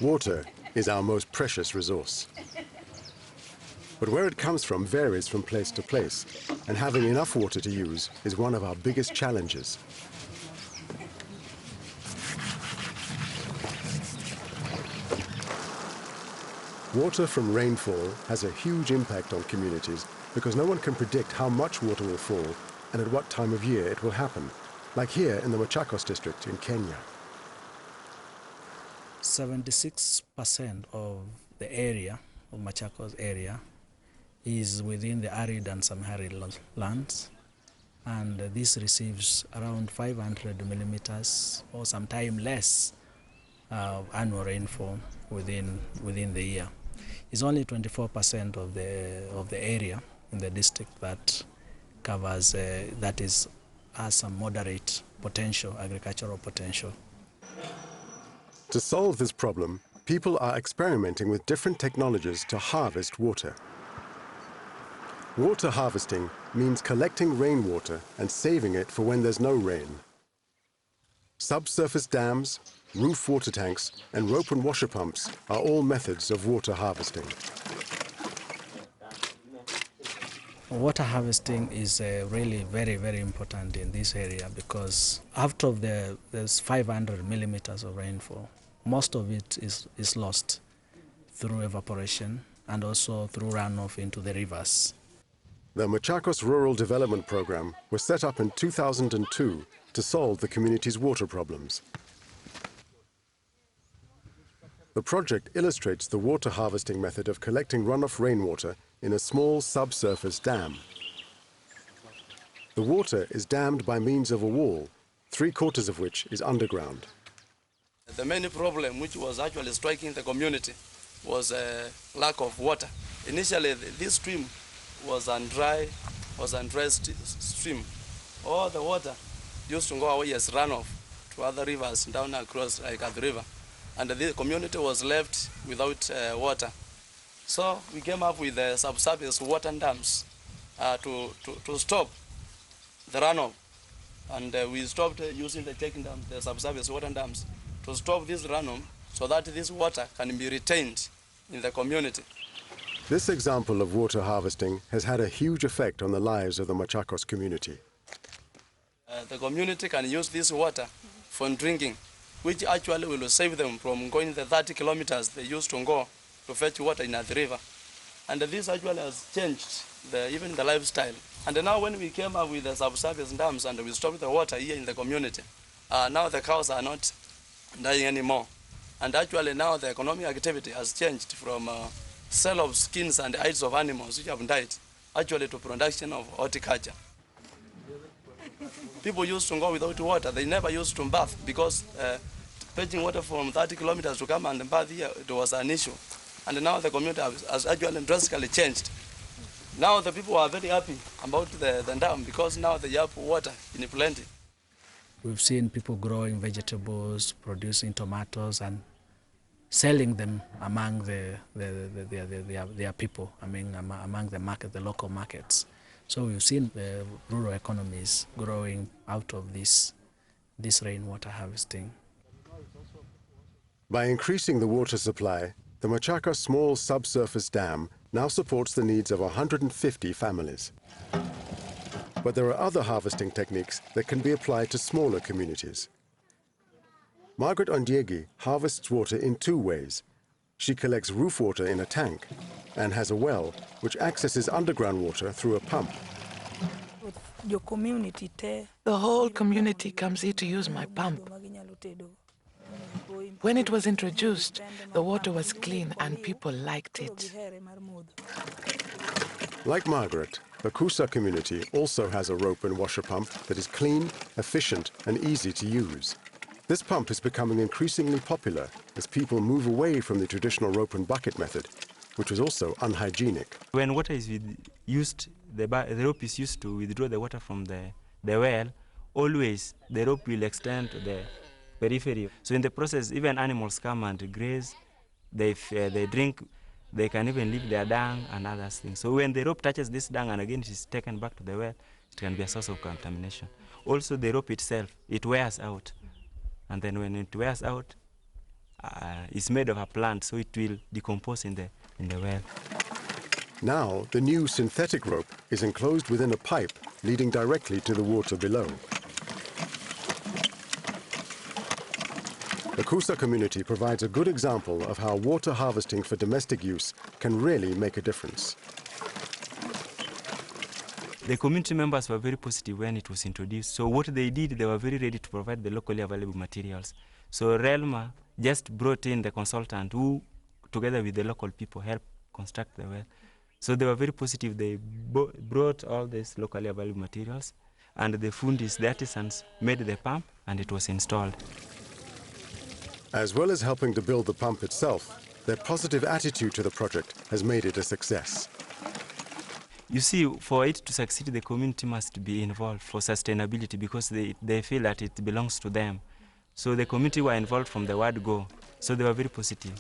Water is our most precious resource. But where it comes from varies from place to place, and having enough water to use is one of our biggest challenges. Water from rainfall has a huge impact on communities because no one can predict how much water will fall and at what time of year it will happen, like here in the Machakos district in Kenya. 76% of the area, of Machakos area, is within the arid and semi-arid lands, and this receives around 500 millimeters or sometimes less annual rainfall within the year. It's only 24% of the area in the district that covers has some moderate potential, agricultural potential. To solve this problem, people are experimenting with different technologies to harvest water. Water harvesting means collecting rainwater and saving it for when there's no rain. Subsurface dams, roof water tanks, and rope and washer pumps are all methods of water harvesting. Water harvesting is really very, very important in this area because out of there's 500 millimeters of rainfall, most of it is lost through evaporation and also through runoff into the rivers. The Machakos Rural Development Program was set up in 2002 to solve the community's water problems. The project illustrates the water harvesting method of collecting runoff rainwater in a small subsurface dam. The water is dammed by means of a wall, 3/4 of which is underground. The main problem which was actually striking the community was a lack of water. Initially, this stream was a dry stream. All the water used to go away as runoff to other rivers down across like the river. And the community was left without water. So we came up with the subsurface water dams to stop the runoff. And we stopped using the taking dams, the subsurface water dams, to stop this runoff so that this water can be retained in the community. This example of water harvesting has had a huge effect on the lives of the Machakos community. The community can use this water for drinking, which actually will save them from going the 30 kilometers they used to go to fetch water in the river. And this actually has changed even the lifestyle. And now when we came up with the subsurface dams and we stopped the water here in the community, now the cows are not dying anymore. And actually now the economic activity has changed from sale of skins and hides of animals which have died, actually to production of horticulture. People used to go without water. They never used to bath because fetching water from 30 kilometers to come and bath here, it was an issue. And now the community has actually drastically changed. Now the people are very happy about the dam because now they have water in plenty. We've seen people growing vegetables, producing tomatoes, and selling them among their people, I mean, among the local markets. So we've seen the rural economies growing out of this rainwater harvesting. By increasing the water supply, the Machakos small subsurface dam now supports the needs of 150 families. But there are other harvesting techniques that can be applied to smaller communities. Margaret Ondiegi harvests water in 2 ways. She collects roof water in a tank and has a well which accesses underground water through a pump. The whole community comes here to use my pump. When it was introduced, the water was clean and people liked it. Like Margaret, the Kusa community also has a rope and washer pump that is clean, efficient, and easy to use. This pump is becoming increasingly popular as people move away from the traditional rope and bucket method, which was also unhygienic. When water is used, the rope is used to withdraw the water from the well. Always the rope will extend to the periphery. So in the process, even animals come and graze, they drink, they can even leave their dung and other things. So when the rope touches this dung and again it is taken back to the well, it can be a source of contamination. Also the rope itself, it wears out. And then when it wears out, is made of a plant, so it will decompose in the well. Now, the new synthetic rope is enclosed within a pipe leading directly to the water below. The Kusa community provides a good example of how water harvesting for domestic use can really make a difference. The community members were very positive when it was introduced. So what they did, they were very ready to provide the locally available materials. So RELMA just brought in the consultant who, together with the local people, helped construct the well. So they were very positive. They brought all these locally available materials, and the fundis, the artisans, made the pump, and it was installed. As well as helping to build the pump itself, their positive attitude to the project has made it a success. You see, for it to succeed, the community must be involved for sustainability, because they feel that it belongs to them. So the community were involved from the word go. So they were very positive.